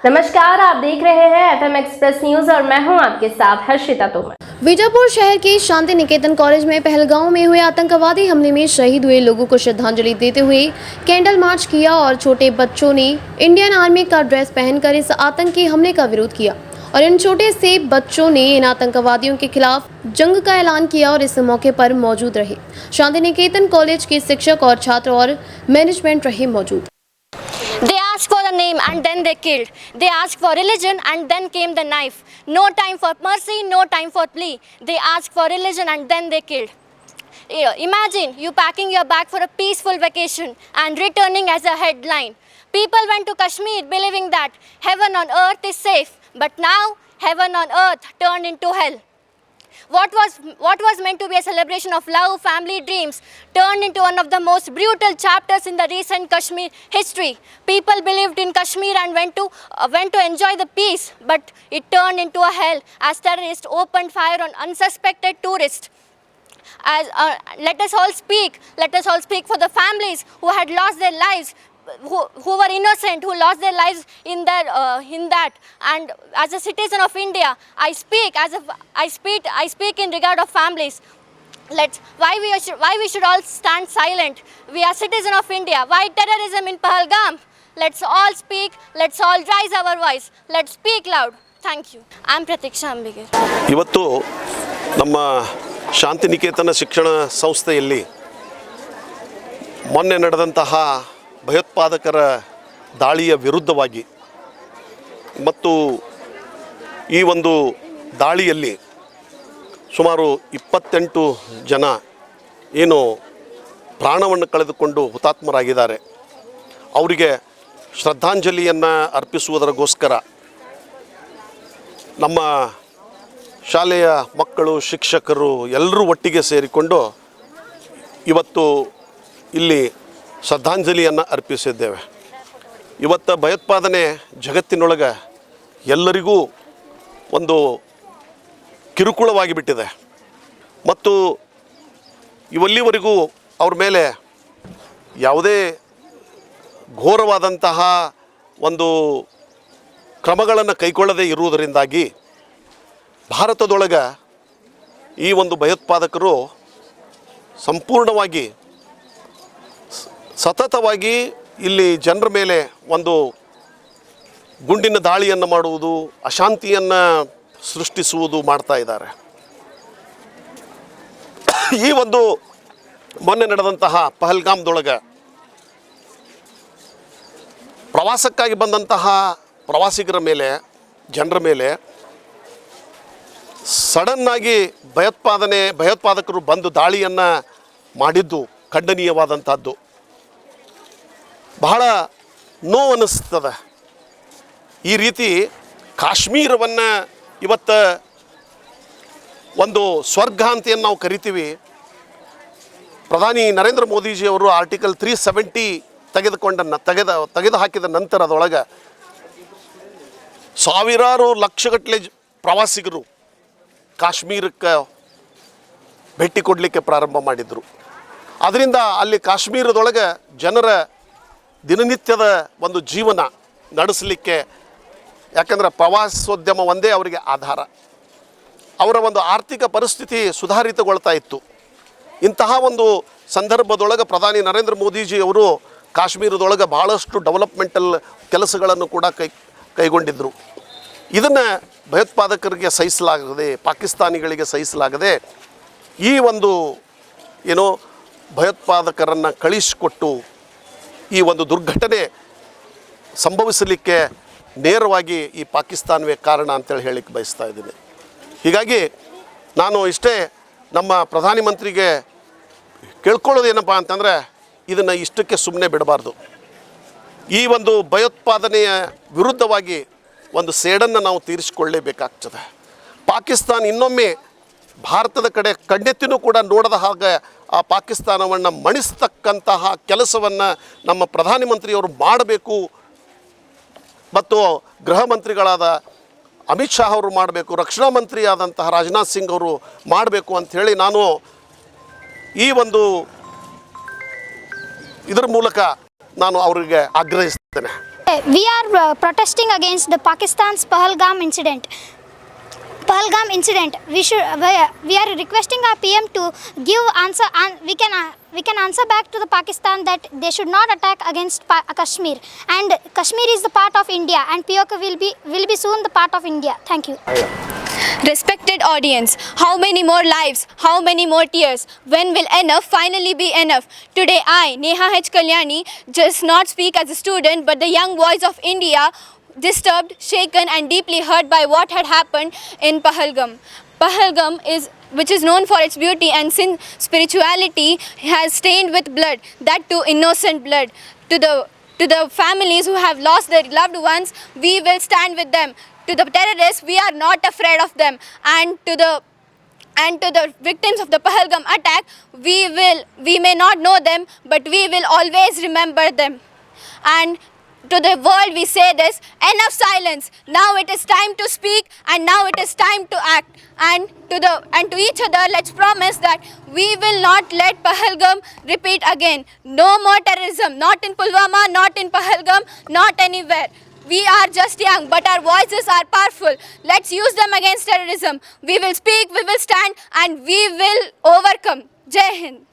नमस्कार, आप देख रहे हैं एफएम एक्सप्रेस न्यूज और मैं हूं आपके साथ हर्षिता तोमर। बीजापुर शहर के शांति निकेतन कॉलेज में पहलगांव में हुए आतंकवादी हमले में शहीद हुए लोगों को श्रद्धांजलि देते हुए कैंडल मार्च किया और छोटे बच्चों ने इंडियन आर्मी का ड्रेस पहनकर इस आतंकी हमले का विरोध किया और इन छोटे से बच्चों ने इन आतंकवादियों के खिलाफ जंग का ऐलान किया और इस मौके पर मौजूद रहे शांति निकेतन कॉलेज के शिक्षक और छात्र और मैनेजमेंट रहे मौजूद। They asked for a name and then they killed. They asked for religion and then came the knife. No time for mercy, no time for plea. They asked for religion and then they killed. Imagine you packing your bag for a peaceful vacation and returning as a headline. People went to Kashmir believing that heaven on earth is safe, but now heaven on earth turned into hell. What was meant to be a celebration of love, family, dreams turned into one of the most brutal chapters in the recent Kashmir history. People believed in Kashmir and went to enjoy the peace, but it turned into a hell as terrorists opened fire on unsuspected tourists. Let us all speak for the families who had lost their lives, who were innocent, who lost their lives in that. And as a citizen of India, I speak in regard of families. Why we should all stand silent? We are citizens of India. Why terrorism in Pahalgam? Let's all speak. Let's all raise our voice. Let's speak loud. Thank you. I'm Pratiksha Ambigir. ಇವತ್ತು ನಮ್ಮ ಶಾಂತಿ ನಿಕೇತನ ಶಿಕ್ಷಣ ಸಂಸ್ಥೆಯಲ್ಲಿ ಮೊನ್ನೆ ನಡೆದಂತಹ ಭಯೋತ್ಪಾದಕರ ದಾಳಿಯ ವಿರುದ್ಧವಾಗಿ ಮತ್ತು ಈ ಒಂದು ದಾಳಿಯಲ್ಲಿ ಸುಮಾರು 28 ಜನ ಏನು ಪ್ರಾಣವನ್ನು ಕಳೆದುಕೊಂಡು ಹುತಾತ್ಮರಾಗಿದ್ದಾರೆ. ಅವರಿಗೆ ಶ್ರದ್ಧಾಂಜಲಿಯನ್ನು ಅರ್ಪಿಸುವುದಕ್ಕೋಸ್ಕರ ನಮ್ಮ ಶಾಲೆಯ ಮಕ್ಕಳು, ಶಿಕ್ಷಕರು ಎಲ್ಲರೂ ಒಟ್ಟಿಗೆ ಸೇರಿಕೊಂಡು ಇವತ್ತು ಇಲ್ಲಿ ಶ್ರದ್ಧಾಂಜಲಿಯನ್ನು ಅರ್ಪಿಸಿದ್ದೇವೆ. ಇವತ್ತು ಭಯೋತ್ಪಾದನೆ ಜಗತ್ತಿನೊಳಗೆ ಎಲ್ಲರಿಗೂ ಒಂದು ಕಿರುಕುಳವಾಗಿ ಬಿಟ್ಟಿದೆ ಮತ್ತು ಇವಲ್ಲಿವರೆಗೂ ಅವ್ರ ಮೇಲೆ ಯಾವುದೇ ಘೋರವಾದಂತಹ ಒಂದು ಕ್ರಮಗಳನ್ನು ಕೈಗೊಳ್ಳದೇ ಇರುವುದರಿಂದಾಗಿ ಭಾರತದೊಳಗೆ ಈ ಒಂದು ಭಯೋತ್ಪಾದಕರು ಸಂಪೂರ್ಣವಾಗಿ ಸತತವಾಗಿ ಇಲ್ಲಿ ಜನರ ಮೇಲೆ ಒಂದು ಗುಂಡಿನ ದಾಳಿಯನ್ನು ಮಾಡುವುದು, ಅಶಾಂತಿಯನ್ನು ಸೃಷ್ಟಿಸುವುದು ಮಾಡ್ತಾ ಇದ್ದಾರೆ. ಈ ಒಂದು ಮೊನ್ನೆ ನಡೆದಂತಹ ಪಹಲ್ಗಾಮ್ದೊಳಗೆ ಪ್ರವಾಸಕ್ಕಾಗಿ ಬಂದಂತಹ ಪ್ರವಾಸಿಗರ ಮೇಲೆ, ಜನರ ಮೇಲೆ ಸಡನ್ನಾಗಿ ಭಯೋತ್ಪಾದಕರು ಬಂದು ದಾಳಿಯನ್ನು ಮಾಡಿದ್ದು ಖಂಡನೀಯವಾದಂಥದ್ದು. ಬಹಳ ನೋವು ಅನ್ನಿಸ್ತದೆ. ಈ ರೀತಿ ಕಾಶ್ಮೀರವನ್ನು ಇವತ್ತು ಒಂದು ಸ್ವರ್ಗ ಅಂತೇನು ನಾವು ಕರಿತೀವಿ. ಪ್ರಧಾನಿ ನರೇಂದ್ರ ಮೋದಿಜಿಯವರು ಆರ್ಟಿಕಲ್ 370 ತೆಗೆದು ಹಾಕಿದ ನಂತರ ಅದರೊಳಗೆ ಸಾವಿರಾರು ಲಕ್ಷಗಟ್ಟಲೆ ಪ್ರವಾಸಿಗರು ಕಾಶ್ಮೀರಕ್ಕೆ ಭೇಟಿ ಕೊಡಲಿಕ್ಕೆ ಪ್ರಾರಂಭ ಮಾಡಿದರು. ಅದರಿಂದ ಅಲ್ಲಿ ಕಾಶ್ಮೀರದೊಳಗೆ ಜನರ ದಿನನಿತ್ಯದ ಒಂದು ಜೀವನ ನಡೆಸಲಿಕ್ಕೆ, ಯಾಕಂದರೆ ಪ್ರವಾಸೋದ್ಯಮ ಒಂದೇ ಅವರಿಗೆ ಆಧಾರ, ಅವರ ಒಂದು ಆರ್ಥಿಕ ಪರಿಸ್ಥಿತಿ ಸುಧಾರಿತಗೊಳ್ತಾ ಇತ್ತು. ಇಂತಹ ಒಂದು ಸಂದರ್ಭದೊಳಗೆ ಪ್ರಧಾನಿ ನರೇಂದ್ರ ಮೋದಿಜಿಯವರು ಕಾಶ್ಮೀರದೊಳಗೆ ಭಾಳಷ್ಟು ಡೆವಲಪ್ಮೆಂಟಲ್ ಕೆಲಸಗಳನ್ನು ಕೂಡ ಕೈಗೊಂಡಿದ್ದರು. ಇದನ್ನು ಭಯೋತ್ಪಾದಕರಿಗೆ ಸಹಿಸಲಾಗದೆ, ಪಾಕಿಸ್ತಾನಿಗಳಿಗೆ ಸಹಿಸಲಾಗದೆ ಈ ಒಂದು ಏನೋ ಭಯೋತ್ಪಾದಕರನ್ನು ಕಳಿಸಿಕೊಟ್ಟು ಈ ಒಂದು ದುರ್ಘಟನೆ ಸಂಭವಿಸಲಿಕ್ಕೆ ನೇರವಾಗಿ ಈ ಪಾಕಿಸ್ತಾನವೇ ಕಾರಣ ಅಂತೇಳಿ ಹೇಳಿಕ್ಕೆ ಬಯಸ್ತಾ ಇದ್ದೀನಿ. ಹೀಗಾಗಿ ನಾನು ಇಷ್ಟೇ ನಮ್ಮ ಪ್ರಧಾನಮಂತ್ರಿಗೆ ಕೇಳ್ಕೊಳ್ಳೋದೇನಪ್ಪ ಅಂತಂದರೆ, ಇದನ್ನು ಇಷ್ಟಕ್ಕೆ ಸುಮ್ಮನೆ ಬಿಡಬಾರ್ದು. ಈ ಒಂದು ಭಯೋತ್ಪಾದನೆಯ ವಿರುದ್ಧವಾಗಿ ಒಂದು ಸೇಡನ್ನು ನಾವು ತೀರಿಸಿಕೊಳ್ಳಲೇಬೇಕಾಗ್ತದೆ. ಪಾಕಿಸ್ತಾನ ಇನ್ನೊಮ್ಮೆ ಭಾರತದ ಕಡೆ ಕಣ್ಣೆತ್ತಿನೂ ಕೂಡ ನೋಡದ ಹಾಗೆ ಆ ಪಾಕಿಸ್ತಾನವನ್ನು ಮಣಿಸ್ತಕ್ಕಂತಹ ಕೆಲಸವನ್ನು ನಮ್ಮ ಪ್ರಧಾನಮಂತ್ರಿಯವರು ಮಾಡಬೇಕು ಮತ್ತು ಗೃಹ ಮಂತ್ರಿಗಳಾದ ಅಮಿತ್ ಶಾ ಅವರು ಮಾಡಬೇಕು, ರಕ್ಷಣಾ ಮಂತ್ರಿ ಆದಂತಹ ರಾಜನಾಥ್ ಸಿಂಗ್ ಅವರು ಮಾಡಬೇಕು ಅಂಥೇಳಿ ನಾನು ಈ ಒಂದು ಇದರ ಮೂಲಕ ನಾನು ಅವರಿಗೆ ಆಗ್ರಹಿಸ್ತೇನೆ. we are protesting against the Pakistan's Pahalgam incident. We are requesting our PM to give answer, and we can answer back to the Pakistan that they should not attack against Kashmir, and Kashmir is the part of India, and POK will be soon the part of India. Thank you. Respected audience, how many more lives, how many more tears? When will enough finally be enough? Today I, Neha H. Kalyani, just not speak as a student but the young voice of India, disturbed, shaken and deeply hurt by what had happened in Pahalgam. Pahalgam which is known for its beauty and spirituality, has stained with blood, that too innocent blood. To the families who have lost their loved ones, we will stand with them. To the terrorists, we are not afraid of them. And to the victims of the Pahalgam attack, we may not know them, but we will always remember them. And to the world we say this: enough silence. Now it is time to speak, and now it is time to act. And to each other, let's promise that we will not let Pahalgam repeat again. No more terrorism, not in Pulwama, not in Pahalgam, not anywhere. We are just young, but our voices are powerful. Let's use them against terrorism. We will speak, we will stand, and we will overcome. Jai Hind.